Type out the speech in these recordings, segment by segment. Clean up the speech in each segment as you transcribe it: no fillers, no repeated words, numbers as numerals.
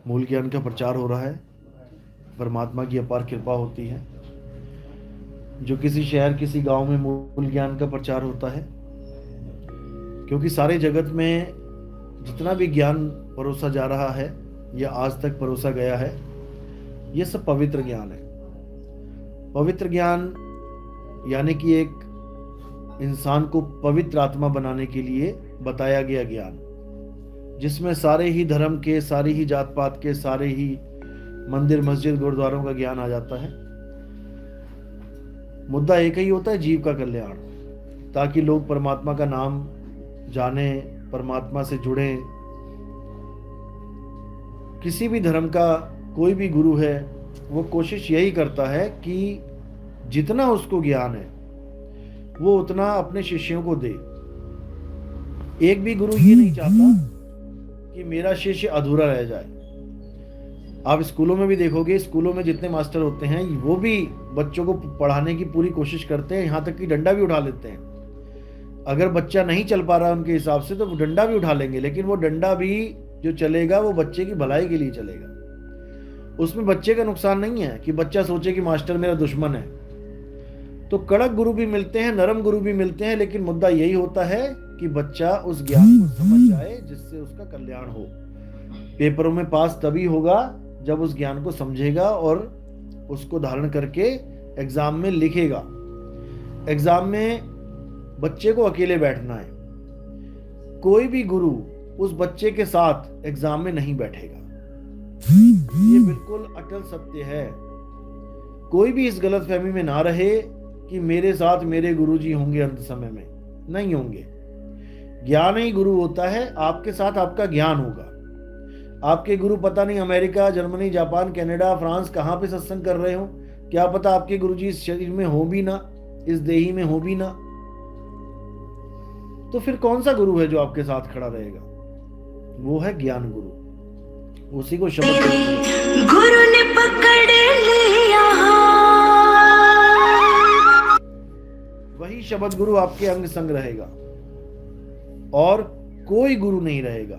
मूल ज्ञान का प्रचार हो रहा है। परमात्मा की अपार कृपा होती है। जो किसी शहर किसी गांव में मूल ज्ञान का प्रचार होता है, क्योंकि सारे जगत में जितना भी ज्ञान परोसा जा रहा है या आज तक परोसा गया है, ये सब पवित्र ज्ञान है। पवित्र ज्ञान यानी कि एक इंसान को पवित्र आत्मा बनाने के लिए बताया गया ज्ञान, जिसमें सारे ही धर्म के, सारी ही जात पात के, सारे ही मंदिर मस्जिद गुरुद्वारों का ज्ञान आ जाता है। मुद्दा एक ही होता है, जीव का कल्याण, ताकि लोग परमात्मा का नाम जाने, परमात्मा से जुड़े। किसी भी धर्म का कोई भी गुरु है, वो कोशिश यही करता है कि जितना उसको ज्ञान है वो उतना अपने शिष्यों को दे। एक भी गुरु ये नहीं चाहता कि मेरा शिष्य अधूरा रह जाए। आप स्कूलों में भी देखोगे, स्कूलों में जितने मास्टर होते हैं वो भी बच्चों को पढ़ाने की पूरी कोशिश करते हैं, यहाँ तक कि डंडा भी उठा लेते हैं। अगर बच्चा नहीं चल पा रहा उनके हिसाब से तो वो डंडा भी उठा लेंगे, लेकिन वो डंडा भी जो चलेगा वो बच्चे की भलाई के लिए चलेगा। उसमें बच्चे का नुकसान नहीं है कि बच्चा सोचे कि मास्टर मेरा दुश्मन है। तो कड़क गुरु भी मिलते हैं, नरम गुरु भी मिलते हैं, लेकिन मुद्दा यही होता है कि बच्चा उस ज्ञान को समझ जाए जिससे उसका कल्याण हो। पेपरों में पास तभी होगा जब उस ज्ञान को समझेगा और उसको धारण करके एग्जाम में लिखेगा। एग्जाम में बच्चे को अकेले बैठना है। कोई भी गुरु उस बच्चे के साथ एग्जाम में नहीं बैठेगा। ये बिल्कुल अटल सत्य है। कोई भी इस गलतफहमी में ना रहे कि मेरे साथ मेरे गुरुजी होंगे अंत समय में, नहीं होंगे। ज्ञान ही गुरु होता है, आपके साथ आपका ज्ञान होगा। आपके गुरु पता नहीं America, Germany, Japan, Canada, France कहाँ पे सत्संग कर रहे हो, क्या पता आपके गुरुजी इस शरीर में हो भी ना, इस देही में हो भी ना। तो फिर कौन सा गुरु है जो आपके साथ खड़ा रहेगा? वो है ज्ञान गुरु। उसी को शब्द गुरु ने पकड़ लिया, वही शब्द गुरु आपके अंग संग रहेगा और कोई गुरु नहीं रहेगा।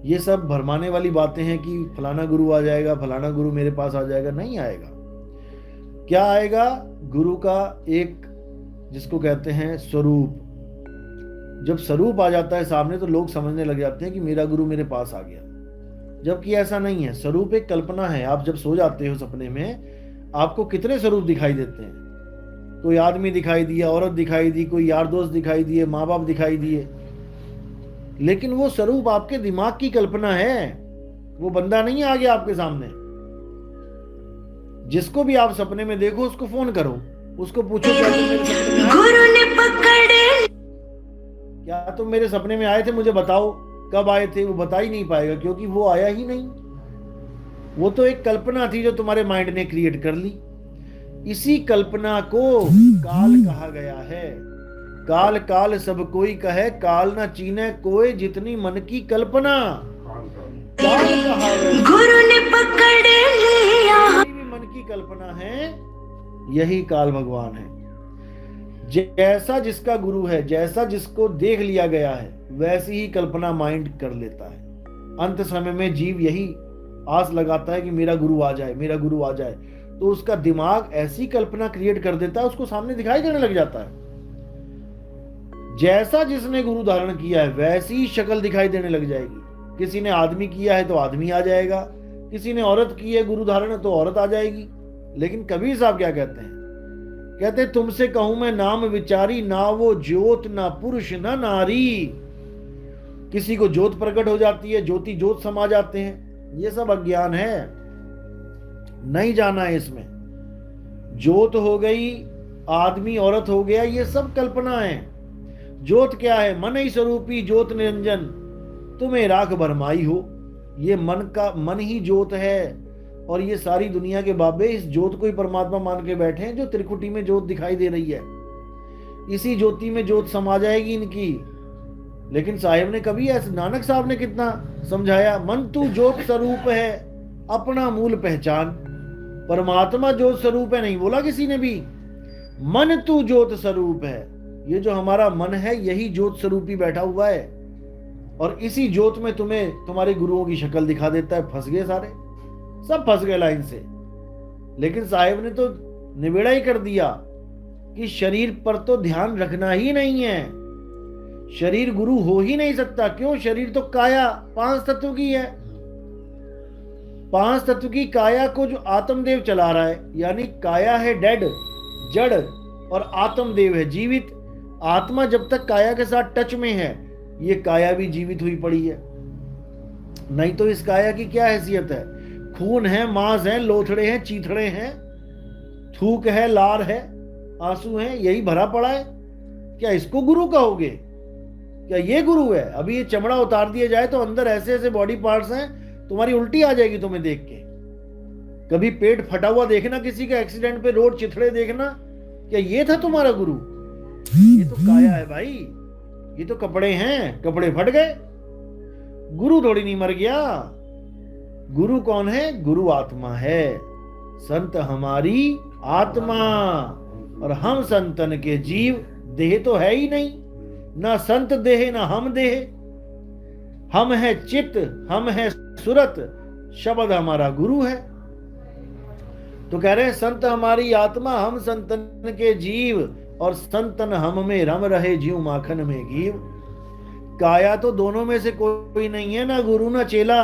ये सब भरमाने वाली बातें हैं कि फलाना गुरु आ जाएगा, फलाना गुरु मेरे पास आ जाएगा। नहीं आएगा। क्या आएगा? गुरु का एक, जिसको कहते हैं स्वरूप। जब स्वरूप आ जाता है सामने तो लोग समझने लग जाते हैं कि मेरा गुरु मेरे पास आ गया, जबकि ऐसा नहीं है। स्वरूप एक कल्पना है। आप जब सो जाते हो सपने में, आपको कितने स्वरूप दिखाई देते हैं? कोई आदमी दिखाई दिया, औरत दिखाई दी, कोई यार दोस्त दिखाई दिए, माँ बाप दिखाई दिए, लेकिन वो स्वरूप आपके दिमाग की कल्पना है। वो बंदा नहीं आ गया आपके सामने। जिसको भी आप सपने में देखो उसको फोन करो, उसको पूछो क्या तुम मेरे सपने में आए? गुरु ने पकड़े, क्या तुम मेरे सपने में आए थे? मुझे बताओ कब आए थे। वो बता ही नहीं पाएगा, क्योंकि वो आया ही नहीं। वो तो एक कल्पना थी जो तुम्हारे माइंड ने क्रिएट कर ली। इसी कल्पना को काल कहा गया है। काल काल सब कोई कहे, काल ना चीने कोई, जितनी मन की कल्पना। काल कहा गया, गुरु ने पकड़ लिया, भी मन की कल्पना है, यही काल भगवान है। जैसा जिसका गुरु है, जैसा जिसको देख लिया गया है, वैसी ही कल्पना माइंड कर लेता है। अंत समय में जीव यही आस लगाता है कि मेरा गुरु आ जाए, मेरा गुरु आ जाए। तो उसका दिमाग ऐसी कल्पना क्रिएट कर देता है, उसको सामने दिखाई देने लग जाता है। जैसा जिसने गुरु धारण किया है वैसी ही शक्ल दिखाई देने लग जाएगी। किसी ने आदमी किया है तो आदमी आ जाएगा, किसी ने औरत की है गुरु धारण तो औरत आ जाएगी। लेकिन कबीर साहब क्या कहते हैं? कहते तुमसे कहूं मैं नाम विचारी, ना वो ज्योत ना पुरुष ना नारी। किसी को ज्योत प्रकट हो जाती है, ज्योति ज्योत समा जाते हैं। ये सब अज्ञान है, नहीं जाना है इसमें। ज्योत हो गई, आदमी औरत हो गया, ये सब कल्पना है। ज्योत क्या है? मन ही स्वरूपी ज्योत निरंजन, तुम्हें राख भरमाई हो। ये मन ही ज्योत है। और ये सारी दुनिया के बाबे इस ज्योत को ही परमात्मा मान के बैठे हैं, जो त्रिकुटी में ज्योत दिखाई दे रही है। इसी ज्योति में ज्योत समा जाएगी इनकी। लेकिन साहिब ने कभी ऐसे, नानक साहब ने कितना समझाया, मन तू ज्योत स्वरूप है, अपना मूल पहचान। परमात्मा ज्योत स्वरूप है नहीं बोला किसी ने भी, मन तू ज्योत स्वरूप है। ये जो हमारा मन है यही ज्योत स्वरूप ही बैठा हुआ है। और इसी जोत में तुम्हें तुम्हारे गुरुओं की शक्ल दिखा देता है। फंस गए सारे, सब फंस गए लाइन से। लेकिन साहिब ने तो निबेड़ा ही कर दिया कि शरीर पर तो ध्यान रखना ही नहीं है, शरीर गुरु हो ही नहीं सकता। क्यों? शरीर तो काया 5 तत्व की है। 5 तत्व की काया को जो आत्मदेव चला रहा है, यानी काया है डेड, जड़, और आत्मदेव है जीवित। आत्मा जब तक काया के साथ टच में है, ये काया भी जीवित हुई पड़ी है। नहीं तो इस काया की क्या हैसियत है? खून है, मांस है, लोथड़े हैं, चीथड़े हैं, थूक है, लार है, आंसू है, यही भरा पड़ा है। क्या इसको गुरु कहोगे? क्या ये गुरु है? अभी ये चमड़ा उतार दिया जाए तो अंदर ऐसे ऐसे बॉडी पार्ट्स हैं, तुम्हारी उल्टी आ जाएगी तुम्हें देख के। कभी पेट फटा हुआ देखना किसी का, एक्सीडेंट पे रोड चिथड़े देखना। क्या ये था तुम्हारा गुरु? ये तो काया है भाई, ये तो कपड़े हैं, कपड़े फट गए। गुरु थोड़ी नहीं मर गया। गुरु कौन है? गुरु आत्मा है। संत हमारी आत्मा, और हम संतन के जीव। देह तो है ही नहीं, ना संत देह ना हम देह। हम है चित्त, हम है सुरत, शब्द हमारा गुरु है। तो कह रहे हैं संत हमारी आत्मा, हम संतन के जीव, और संतन हम में रम रहे जीव माखन में घीव। काया तो दोनों में से कोई नहीं है, ना गुरु ना चेला।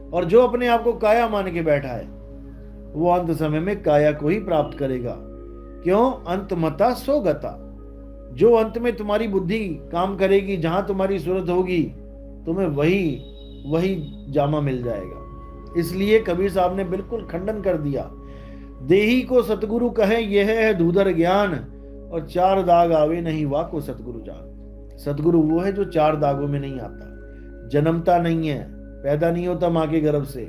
और जो अपने आप को काया मान के बैठा है, वो अंत समय में काया को ही प्राप्त करेगा। क्यों? अंत मता सो गता। जो अंत में तुम्हारी बुद्धि काम करेगी, जहां तुम्हारी सूरत होगी, तुम्हें वही जामा मिल जाएगा। इसलिए कबीर साहब ने बिल्कुल खंडन कर दिया। देही को सतगुरु कहे, यह है धूधर ज्ञान, और 4 दाग आवे नहीं वा को सतगुरु जान। सतगुरु वो है जो 4 दागों में नहीं आता, जन्मता नहीं है, पैदा नहीं होता माँ के गर्भ से,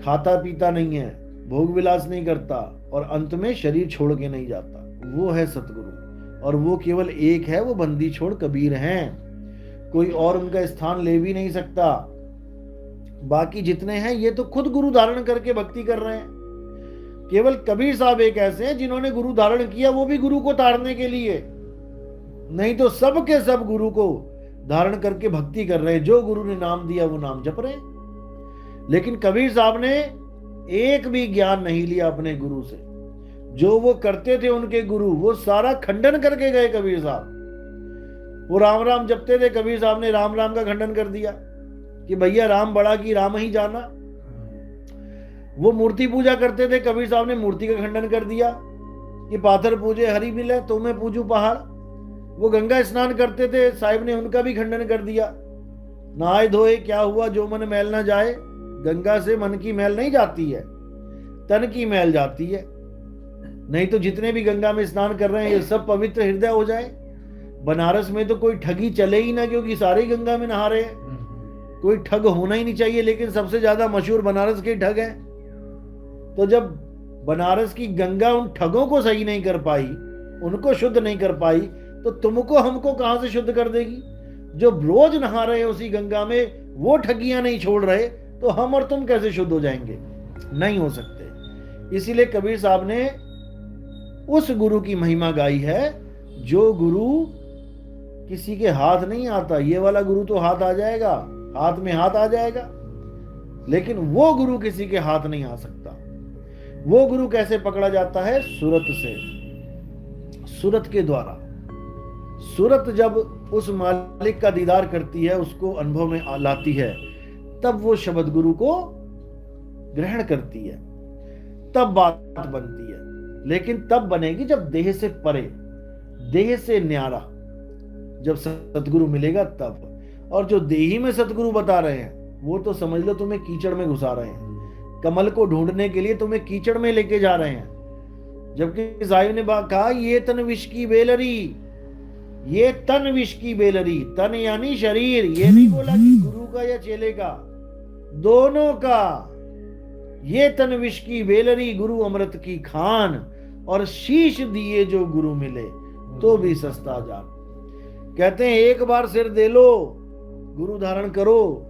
खाता पीता नहीं है, भोग विलास नहीं करता, और अंत में शरीर छोड़ के नहीं जाता। वो है सतगुरु, और वो केवल एक है, वो बंदी छोड़ कबीर हैं। कोई और उनका स्थान ले भी नहीं सकता। बाकी जितने हैं ये तो खुद गुरु धारण करके भक्ति कर रहे हैं। केवल कबीर साहब एक ऐसे हैं जिन्होंने गुरु धारण किया, वो भी गुरु को तारने के लिए। नहीं तो सब के सब गुरु को धारण करके भक्ति कर रहे हैं। जो गुरु ने नाम दिया वो नाम जप रहे हैं। लेकिन कबीर साहब ने एक भी ज्ञान नहीं लिया अपने गुरु से। जो वो करते थे उनके गुरु, वो सारा खंडन करके गए कबीर साहब। वो राम राम जपते थे, कबीर साहब ने राम राम का खंडन कर दिया कि भैया राम बड़ा की राम ही जाना। वो मूर्ति पूजा करते थे, कबीर साहब ने मूर्ति का खंडन कर दिया कि पाथर पूजे हरि मिले, तो मैं पूजू पहाड़। वो गंगा स्नान करते थे, साहिब ने उनका भी खंडन कर दिया। नहाए धोए क्या हुआ, जो मन मैल ना जाए। गंगा से मन की मैल नहीं जाती है, तन की मैल जाती है। नहीं तो जितने भी गंगा में स्नान कर रहे हैं ये सब पवित्र हृदय हो जाए। बनारस में तो कोई ठगी चले ही ना, क्योंकि सारे ही गंगा में नहा रहे हैं। कोई ठग होना ही नहीं चाहिए, लेकिन सबसे ज्यादा मशहूर बनारस के ठग हैं। तो जब बनारस की गंगा उन ठगों को सही नहीं कर पाई, उनको शुद्ध नहीं कर पाई, तो तुमको हमको कहां से शुद्ध कर देगी? जो रोज नहा रहे हैं उसी गंगा में, वो ठगियां नहीं छोड़ रहे, तो हम और तुम कैसे शुद्ध हो जाएंगे? नहीं हो सकते। इसीलिए कबीर साहब ने उस गुरु की महिमा गाई है, जो गुरु किसी के हाथ नहीं आता। ये वाला गुरु तो हाथ आ जाएगा, हाथ में हाथ आ जाएगा, लेकिन वो गुरु किसी के हाथ नहीं आ सकता। वो गुरु कैसे पकड़ा जाता है? सूरत से, सूरत के द्वारा। सूरत जब उस मालिक का दीदार करती है, उसको अनुभव में लाती है, तब वो शब्द गुरु को ग्रहण करती है, तब बात बनती है। लेकिन तब बनेगी जब देह से परे, देह से न्यारा, जब सतगुरु मिलेगा तब। और जो देही में सतगुरु बता रहे हैं, वो तो समझ लो तुम्हें कीचड़ में घुसा रहे हैं। कमल को ढूंढने के लिए तुम्हें कीचड़ में लेके जा रहे हैं। जबकि साहिब ने कहा, ये तन विष की बेलरी, ये तन विष की बेलरी। तन यानी शरीर, ये नहीं बोला कि गुरु का या चेले का, दोनों का। ये तन विष की बेलरी, गुरु अमृत की खान, और शीश दिए जो गुरु मिले तो भी सस्ता जान। कहते हैं एक बार सिर दे लो, गुरु धारण करो,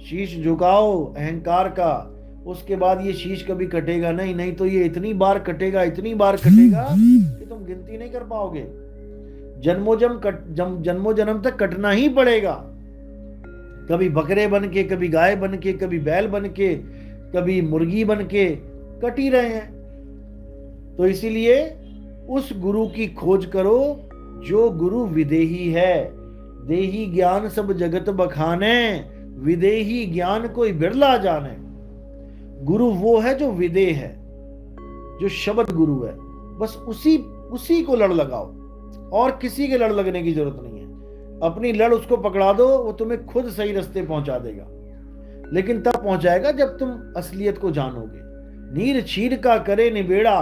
शीश झुकाओ अहंकार का, उसके बाद ये शीश कभी कटेगा नहीं। नहीं तो ये इतनी बार कटेगा, इतनी बार कटेगा कि तुम गिनती नहीं कर पाओगे। जन्मों जन्म तक कटना ही पड़ेगा। कभी बकरे बन के, कभी गाय बन के, कभी बैल बन के, कभी मुर्गी बन के कट ही रहे हैं। तो इसीलिए उस गुरु की खोज करो जो गुरु विदेही है। देही ज्ञान सब जगत बखाने, विदेही ज्ञान कोई बिरला जाने। गुरु वो है जो विदेह है, जो शब्द गुरु है। बस उसी को लड़ लगाओ, और किसी के लड़ लगने की जरूरत नहीं है। अपनी लड़ उसको पकड़ा दो, वो तुम्हें खुद सही रास्ते पहुंचा देगा। लेकिन तब पहुंचाएगा जब तुम असलियत को जानोगे। नीर क्षीर का करे निबेड़ा,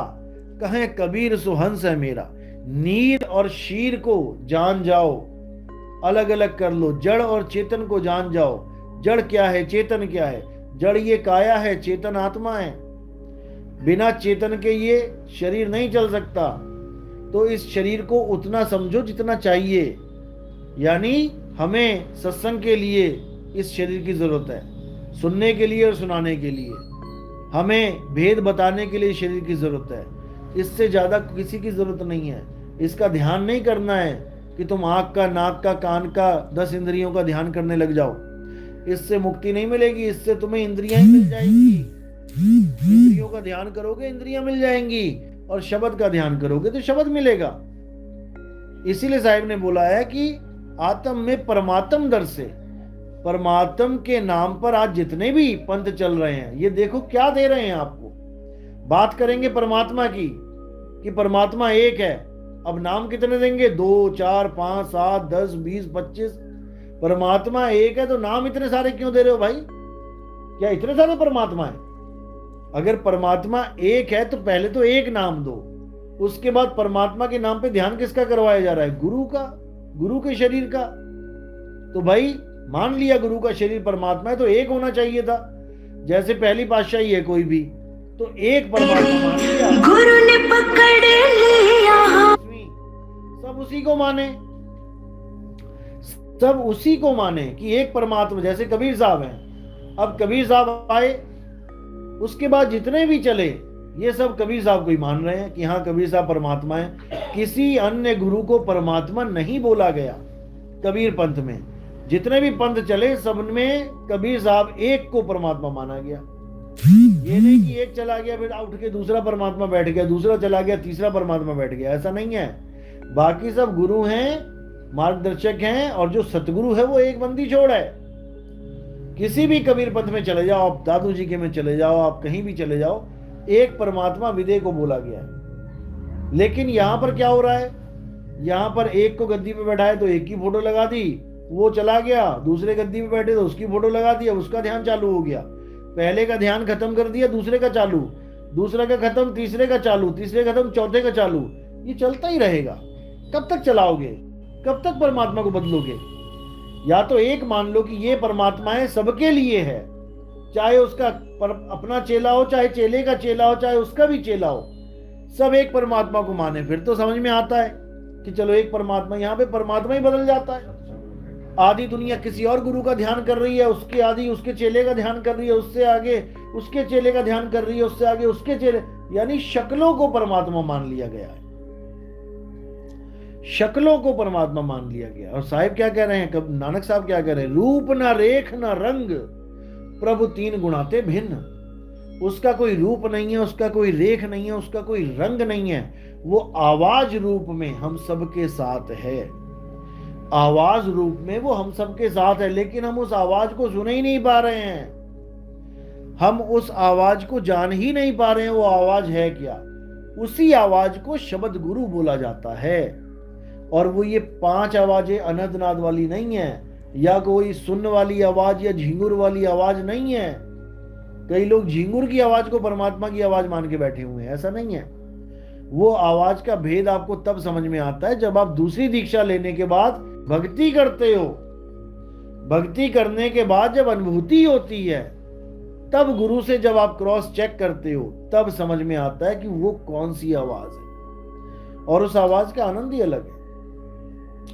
कहें कबीर सुहंस है मेरा। नीर और शीर को जान जाओ, अलग अलग कर लो। जड़ और चेतन को जान जाओ। जड़ क्या है, चेतन क्या है? जड़ ये काया है, चेतन आत्मा है। बिना चेतन के ये शरीर नहीं चल सकता। तो इस शरीर को उतना समझो जितना चाहिए। यानी हमें सत्संग के लिए इस शरीर की जरूरत है, सुनने के लिए और सुनाने के लिए। हमें भेद बताने के लिए शरीर की जरूरत है। इससे ज्यादा किसी की जरूरत नहीं है। इसका ध्यान नहीं करना है कि तुम आंख का, नाक का, कान का, 10 इंद्रियों का ध्यान करने लग जाओ। इससे मुक्ति नहीं मिलेगी। इससे तुम्हें इंद्रियां ही मिल जाएंगी। इंद्रियों का ध्यान करोगे, इंद्रियां मिल जाएंगी, और शब्द का ध्यान करोगे तो शब्द मिलेगा। इसीलिए साहिब ने बोला है कि आत्म में परमात्म दर से, परमात्म के नाम पर आज जितने भी पंथ चल रहे हैं, ये देखो क्या दे रहे हैं आपको। बात करेंगे परमात्मा की कि परमात्मा एक है। अब नाम कितने देंगे? 2, 4, 5, 7, 10, 20, 25। परमात्मा एक है तो नाम इतने सारे क्यों दे रहे हो भाई? क्या इतने सारे परमात्मा है? अगर परमात्मा एक है तो पहले तो एक नाम दो। उसके बाद परमात्मा के नाम पे ध्यान किसका करवाया जा रहा है? गुरु का, गुरु के शरीर का। तो भाई मान लिया गुरु का शरीर परमात्मा है तो एक होना चाहिए था। जैसे पहली पातशाही है कोई भी, तो एक परमात्मा मान लिया, गुरु ने पकड़ लिया। सब उसी को माने, सब उसी को माने कि एक परमात्मा। जैसे कबीर साहब हैं, अब कबीर साहब आए, उसके बाद जितने भी चले ये सब कबीर साहब को ही मान रहे हैं कि हाँ कबीर साहब परमात्मा है। किसी अन्य गुरु को परमात्मा नहीं बोला गया कबीर पंथ में। जितने भी पंथ चले सब में कबीर साहब एक को परमात्मा माना गया। ये नहीं कि एक चला गया फिर उठ के दूसरा परमात्मा बैठ गया, दूसरा चला गया तीसरा परमात्मा बैठ गया, ऐसा नहीं है। बाकी सब गुरु हैं, मार्गदर्शक हैं, और जो सतगुरु है वो एक बंदी छोड़ है। किसी भी कबीर पंथ में चले जाओ, आप दादू जी के में चले जाओ, आप कहीं भी चले जाओ, एक परमात्मा विदे को बोला गया है। लेकिन यहां पर क्या हो रहा है? यहां पर एक को गद्दी पे बैठाए तो एक की फोटो लगा दी, वो चला गया। दूसरे गद्दी पे बैठे तो उसकी फोटो लगा दी, अब उसका ध्यान चालू हो गया। पहले का ध्यान खत्म कर दिया, दूसरे का चालू, दूसरा का खत्म, तीसरे का चालू, तीसरे खत्म, चौथे का चालू। ये चलता ही रहेगा। कब तक चलाओगे? कब तक परमात्मा को बदलोगे? या तो एक मान लो कि ये परमात्मा है, सबके लिए है, चाहे उसका अपना चेला हो, चाहे चेले का चेला हो, चाहे उसका भी चेला हो, सब एक परमात्मा को माने। फिर तो समझ में आता है कि चलो एक परमात्मा। यहाँ पे परमात्मा ही बदल जाता है। आधी दुनिया किसी और गुरु का ध्यान कर रही है, उसके आधी उसके चेले का ध्यान कर रही है, उससे आगे उसके चेले का ध्यान कर रही है, उससे आगे उसके चेले, यानी शक्लों को परमात्मा मान लिया गया है। शक्लों को परमात्मा मान लिया गया। और साहिब क्या कह रहे हैं, कब नानक साहब क्या कह रहे हैं? रूप ना रेख ना रंग, प्रभु तीन गुणाते भिन्न। उसका कोई रूप नहीं है, उसका कोई रेख नहीं है, उसका कोई रंग नहीं है। वो आवाज रूप में हम सबके साथ है। आवाज रूप में वो हम सबके साथ है, लेकिन हम उस आवाज को सुन ही नहीं पा रहे हैं। हम उस आवाज को जान ही नहीं पा रहे हैं वो आवाज है क्या। उसी आवाज को शब्द गुरु बोला जाता है। और वो ये 5 आवाजें अनंतनाद वाली नहीं है, या कोई सुन वाली आवाज या झिंगुर वाली आवाज नहीं है। कई लोग झिंगुर की आवाज को परमात्मा की आवाज मान के बैठे हुए हैं, ऐसा नहीं है। वो आवाज का भेद आपको तब समझ में आता है जब आप दूसरी दीक्षा लेने के बाद भक्ति करते हो। भक्ति करने के बाद जब अनुभूति होती है, तब गुरु से जब आप क्रॉस चेक करते हो, तब समझ में आता है कि वो कौन सी आवाज है। और उस आवाज का आनंद ही अलग है।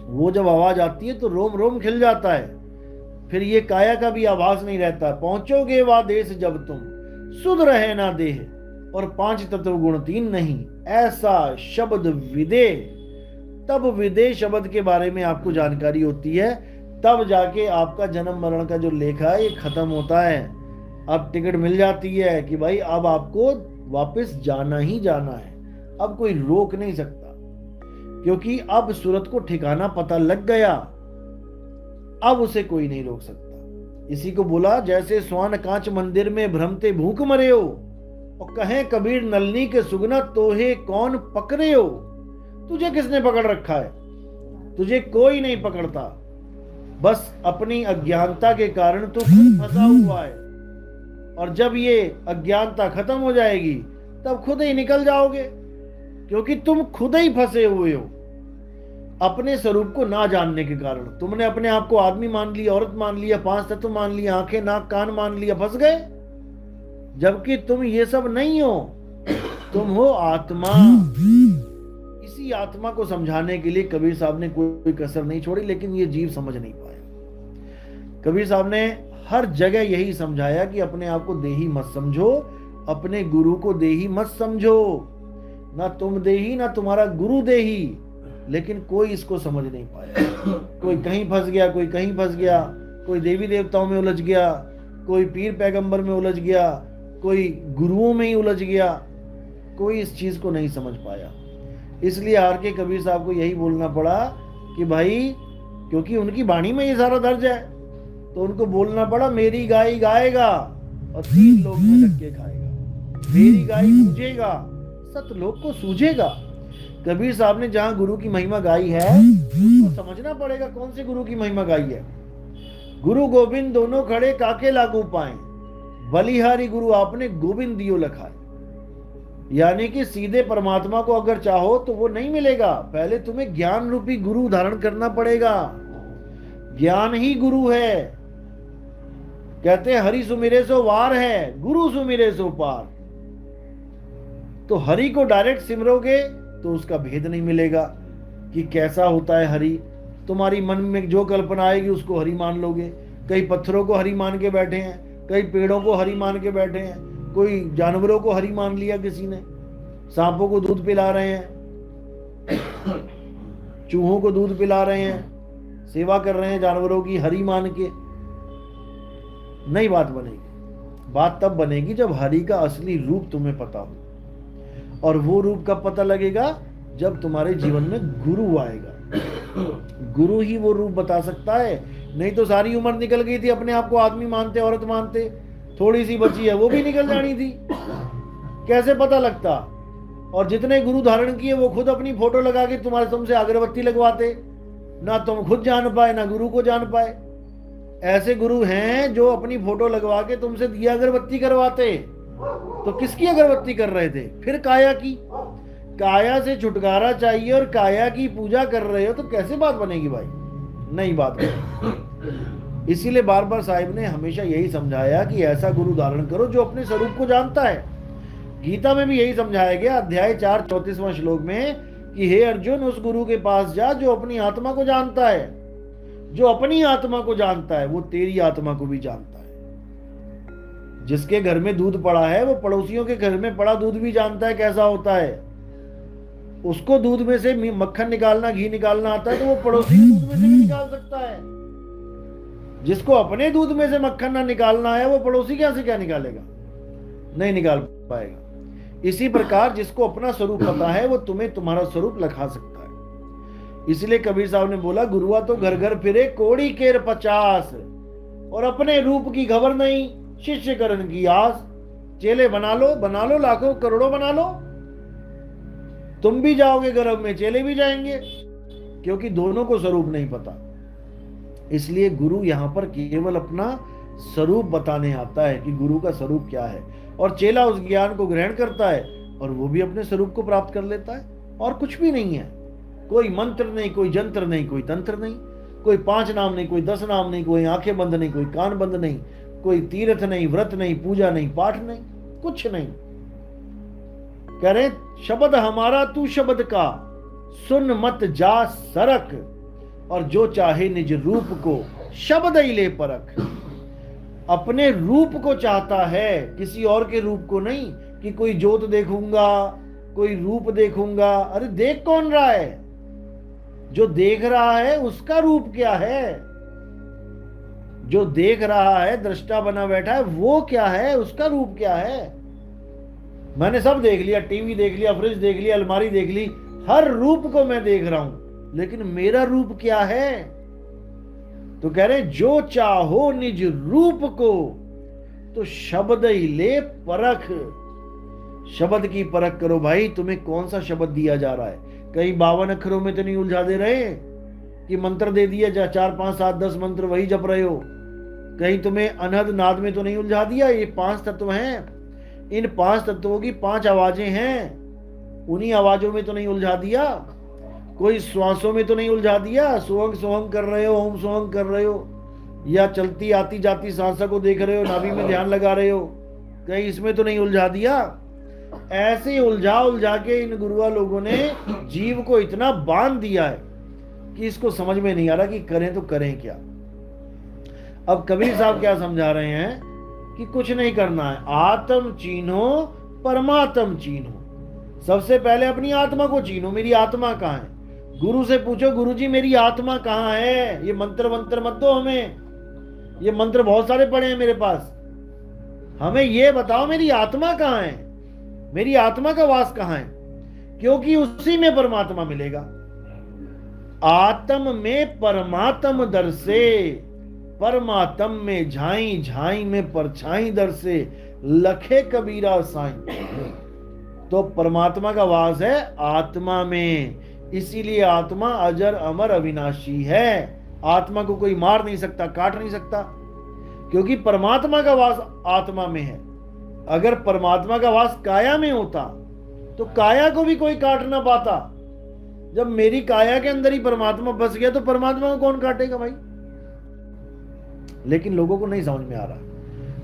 वो जब आवाज आती है तो रोम रोम खिल जाता है। फिर ये काया का भी आवाज नहीं रहता। पहुंचोगे वा देश जब तुम, सुध रहे ना देह, और 5 तत्व गुण 3 नहीं, ऐसा शब्द विदे। तब विदे शब्द के बारे में आपको जानकारी होती है, तब जाके आपका जन्म मरण का जो लेखा है ये खत्म होता है। अब टिकट मिल जाती है कि भाई अब आपको वापस जाना ही जाना है, अब कोई रोक नहीं सकता, क्योंकि अब सूरत को ठिकाना पता लग गया, अब उसे कोई नहीं रोक सकता। इसी को बोला, जैसे स्वान कांच मंदिर में भ्रमते भूख मरे हो, और कहें कबीर नलनी के सुगना तोहे कौन पकड़े हो। तुझे किसने पकड़ रखा है? तुझे कोई नहीं पकड़ता, बस अपनी अज्ञानता के कारण तू खुद फंसा हुआ है। और जब ये अज्ञानता खत्म हो जाएगी तब खुद ही निकल जाओगे, क्योंकि तुम खुद ही फंसे हुए हो अपने स्वरूप को ना जानने के कारण। तुमने अपने आप को आदमी मान लिया, औरत मान लिया, 5 तत्व मान लिया, आंखें नाक कान मान लिया, फंस गए। जबकि तुम ये सब नहीं हो, तुम हो आत्मा। इसी आत्मा को समझाने के लिए कबीर साहब ने कोई कसर नहीं छोड़ी, लेकिन ये जीव समझ नहीं पाया। कबीर साहब ने हर जगह यही समझाया कि अपने आप को देही मत समझो, अपने गुरु को देही मत समझो। ना तुम देही ना तुम्हारा गुरु देही, लेकिन कोई इसको समझ नहीं पाया। कोई कहीं फंस गया, कोई कहीं फंस गया, कोई देवी देवताओं में उलझ गया, कोई पीर पैगंबर में उलझ गया, कोई गुरुओं में ही उलझ गया, कोई इस चीज को नहीं समझ पाया। इसलिए हार के कबीर साहब को यही बोलना पड़ा कि भाई, क्योंकि उनकी वाणी में ये सारा दर्ज है, तो उनको बोलना पड़ा, मेरी गाय गाएगा और 3 लोग में धक्के खाएगा, मेरी गाय गूंजेगा, 7 लोग को सूझेगा। कबीर साहब ने जहां गुरु की महिमा गाई है उसको समझना पड़ेगा कौन से गुरु की महिमा गाई है। गुरु गोविंद दोनों खड़े काके लागू पाए, बलिहारी गुरु आपने गोविंद दियो लखाए। यानी कि सीधे परमात्मा को अगर चाहो तो वो नहीं मिलेगा, पहले तुम्हें ज्ञान रूपी गुरु धारण करना पड़ेगा। ज्ञान ही गुरु है। कहते हैं हरि सुमिरे सो वार है, गुरु सुमिरे सो पार। तो हरि को डायरेक्ट सिमरोगे तो उसका भेद नहीं मिलेगा कि कैसा होता है हरि। तुम्हारी मन में जो कल्पना आएगी उसको हरि मान लोगे। कई पत्थरों को हरि मान के बैठे हैं, कई पेड़ों को हरि मान के बैठे हैं, कोई जानवरों को हरि मान लिया, किसी ने सांपों को दूध पिला रहे हैं, चूहों को दूध पिला रहे हैं, सेवा कर रहे हैं जानवरों की हरि मान के। नहीं बात बनेगी। बात तब बनेगी जब हरि का असली रूप तुम्हें पता हो। और वो रूप कब पता लगेगा? जब तुम्हारे जीवन में गुरु आएगा। गुरु ही वो रूप बता सकता है। नहीं तो सारी उम्र निकल गई थी अपने आप को आदमी मानते, औरत मानते, थोड़ी सी बची है वो भी निकल जानी थी, कैसे पता लगता? और जितने गुरु धारण किए वो खुद अपनी फोटो लगा के तुम्हारे तुमसे अगरबत्ती लगवाते, ना तुम खुद जान पाए ना गुरु को जान पाए। ऐसे गुरु हैं जो अपनी फोटो लगवा के तुमसे दिया अगरबत्ती करवाते। तो किसकी अगरबत्ती कर रहे थे? फिर काया की। काया से छुटकारा चाहिए और काया की पूजा कर रहे हो तो कैसे बात बनेगी भाई? नहीं बात बनेगी। इसीलिए बार बार साहिब ने हमेशा यही समझाया कि ऐसा गुरु धारण करो जो अपने स्वरूप को जानता है। गीता में भी यही समझाया गया, अध्याय 4 34वां श्लोक में, कि हे अर्जुन, उस गुरु के पास जा जो अपनी आत्मा को जानता है। जो अपनी आत्मा को जानता है वो तेरी आत्मा को भी जानता है। जिसके घर में दूध पड़ा है वो पड़ोसियों के घर में पड़ा दूध भी जानता है कैसा होता है। उसको दूध में से मक्खन निकालना, घी निकालना आता है तो वो पड़ोसी के दूध में से भी निकाल सकता है। जिसको अपने दूध में से मक्खन ना निकालना है वो पड़ोसी क्या से क्या निकालेगा? नहीं निकाल पाएगा। इसी प्रकार जिसको अपना स्वरूप पता है वो तुम्हें तुम्हारा स्वरूप लखा सकता है। इसलिए कबीर साहब ने बोला, गुरुआ तो घर घर फिरे कोड़ी केर 50, और अपने रूप की खबर नहीं, शिष्य करण की आस। चेले बना लो, लाखों करोड़ों बना लो, तुम भी जाओगे गर्भ में, चेले भी जाएंगे, क्योंकि दोनों को स्वरूप नहीं पता। इसलिए गुरु यहां पर केवल अपना स्वरूप बताने आता है कि गुरु का स्वरूप क्या है, और चेला उस ज्ञान को ग्रहण करता है और वो भी अपने स्वरूप को प्राप्त कर लेता है। और कुछ भी नहीं है, कोई मंत्र नहीं, कोई जंत्र नहीं, कोई तंत्र नहीं, कोई 5 नाम नहीं, कोई 10 नाम नहीं, कोई आंखें बंद नहीं, कोई कान बंद नहीं, कोई तीर्थ नहीं, व्रत नहीं, पूजा नहीं, पाठ नहीं, कुछ नहीं। कह रहे शब्द हमारा तू शब्द का, सुन मत जा सरक, और जो चाहे निज रूप को शब्द ही ले परख। अपने रूप को चाहता है, किसी और के रूप को नहीं कि कोई जोत देखूंगा, कोई रूप देखूंगा। अरे देख कौन रहा है? जो देख रहा है उसका रूप क्या है? जो देख रहा है, दृष्टा बना बैठा है, वो क्या है, उसका रूप क्या है? मैंने सब देख लिया, टीवी देख लिया, फ्रिज देख लिया, अलमारी देख ली, हर रूप को मैं देख रहा हूं, लेकिन मेरा रूप क्या है? तो कह रहे जो चाहो निज रूप को, तो शब्द ही ले परख। शब्द की परख करो भाई, तुम्हें कौन सा शब्द दिया जा रहा है? कहीं 52 अक्षरों में तो नहीं उलझा दे रहे कि मंत्र दे दिया, 4 5 7 10 मंत्र वही जप रहे हो? कहीं तुम्हें अनहद नाद में तो नहीं उलझा दिया? ये 5 तत्व हैं, इन 5 तत्वों की 5 आवाजें हैं, उन्हीं आवाजों में तो नहीं उलझा दिया? कोई श्वासों में तो नहीं उलझा दिया? सोहंग सोहंग कर रहे हो, ओम सोहंग कर रहे हो, या चलती आती जाती सांसा को देख रहे हो, नाभि में ध्यान लगा रहे हो, कहीं इसमें तो नहीं उलझा दिया? ऐसे उलझा के इन गुरुआ लोगों ने जीव को इतना बांध दिया है कि इसको समझ में नहीं आ रहा कि करें तो करें क्या। अब कबीर साहब क्या समझा रहे हैं कि कुछ नहीं करना है, आत्म चीन्हो परमात्म चीन्हो। सबसे पहले अपनी आत्मा को चीन्हो, मेरी आत्मा कहाँ है? गुरु से पूछो, गुरु जी मेरी आत्मा कहाँ है? ये मंत्र वंत्र मत दो हमें, ये मंत्र बहुत सारे पड़े हैं मेरे पास, हमें ये बताओ मेरी आत्मा कहाँ है, मेरी आत्मा का वास कहाँ है? क्योंकि उसी में परमात्मा मिलेगा। आत्म में परमात्म दर से, परमात्म में झाई झाई में परछाई दर से, लखे कबीरा साईं। तो परमात्मा का वास है आत्मा में, इसीलिए आत्मा अजर अमर अविनाशी है। आत्मा को कोई मार नहीं सकता, काट नहीं सकता, क्योंकि परमात्मा का वास आत्मा में है। अगर परमात्मा का वास काया में होता तो काया को भी कोई काट ना पाता। जब मेरी काया के अंदर ही परमात्मा बस गया तो परमात्मा को कौन काटेगा भाई? लेकिन लोगों को नहीं समझ में आ रहा,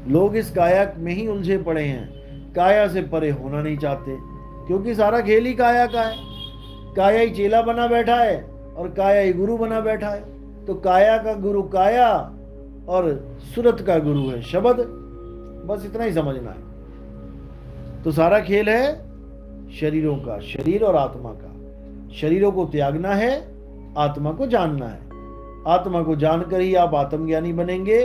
लोग इस काया में ही उलझे पड़े हैं, काया से परे होना नहीं चाहते, क्योंकि सारा खेल ही काया का है। काया ही चेला बना बैठा है और काया ही गुरु बना बैठा है। तो काया का गुरु काया और सूरत का गुरु है शब्द, बस इतना ही समझना है। तो सारा खेल है शरीरों का, शरीर और आत्मा का। शरीरों को त्यागना है, आत्मा को जानना है। आत्मा को जानकर ही आप आत्मज्ञानी बनेंगे।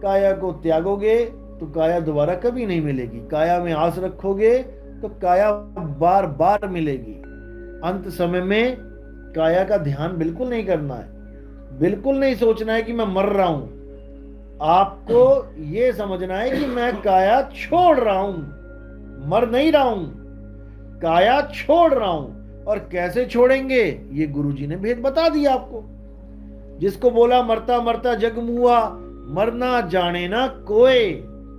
काया को त्यागोगे तो काया दोबारा कभी नहीं मिलेगी। काया में आस रखोगे तो काया बार बार मिलेगी। अंत समय में काया का ध्यान बिल्कुल नहीं करना है, बिल्कुल नहीं सोचना है कि मैं मर रहा हूं। आपको यह समझना है कि मैं काया छोड़ रहा हूं, मर नहीं रहा हूं, काया छोड़ रहा हूं। और कैसे छोड़ेंगे ये गुरुजी ने भेद बता दिया आपको। जिसको बोला मरता मरता जग मुआ, मरना जाने ना कोई,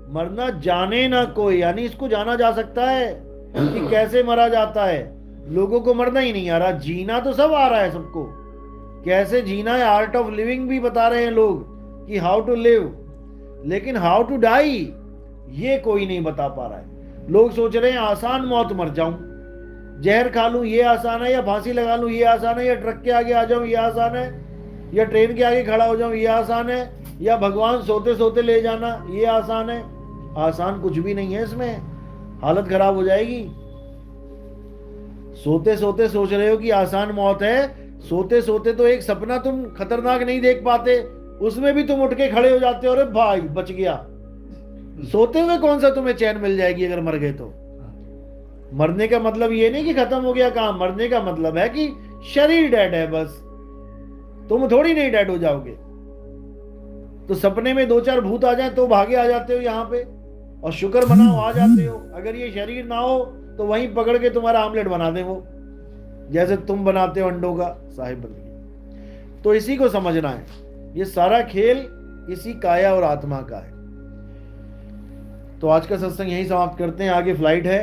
मरना जाने ना कोई, यानी इसको जाना जा सकता है कि कैसे मरा जाता है। लोगों को मरना ही नहीं आ रहा, जीना तो सब आ रहा है सबको। कैसे जीना है, आर्ट ऑफ लिविंग भी बता रहे हैं लोग कि हाउ टू लिव, लेकिन हाउ टू डाई ये कोई नहीं बता पा रहा है। लोग सोच रहे हैं आसान मौत मर जाऊं, जहर खा लूं ये आसान है, या फांसी लगा लूं ये आसान है, या ट्रक के आगे आ जाऊं ये आसान है, या ट्रेन के आगे खड़ा हो जाऊं ये आसान है, या भगवान सोते सोते ले जाना ये आसान है। आसान कुछ भी नहीं है इसमें, हालत खराब हो जाएगी। सोते सोते सोच रहे हो कि आसान मौत है, सोते सोते तो एक सपना तुम खतरनाक नहीं देख पाते, उसमें भी तुम उठ के खड़े हो जाते हो, अरे भाई बच गया। सोते हुए कौन सा तुम्हें चैन मिल जाएगी अगर मर गए तो? मरने का मतलब ये नहीं कि खत्म हो गया काम, मरने का मतलब है कि शरीर डेड है बस, तुम थोड़ी नहीं डेड हो जाओगे। तो सपने में 2-4 भूत आ जाए तो भागे आ जाते हो यहाँ पे, और शुक्र मनाओ आ जाते हो। अगर ये शरीर ना हो तो वहीं पकड़ के तुम्हारा आमलेट बना दे वो, जैसे तुम बनाते हो अंडों का, साहिब बन गए। तो इसी को समझना है, ये सारा खेल इसी काया और आत्मा का है। तो आज का सत्संग यहीं समाप्त करते हैं, आगे फ्लाइट है।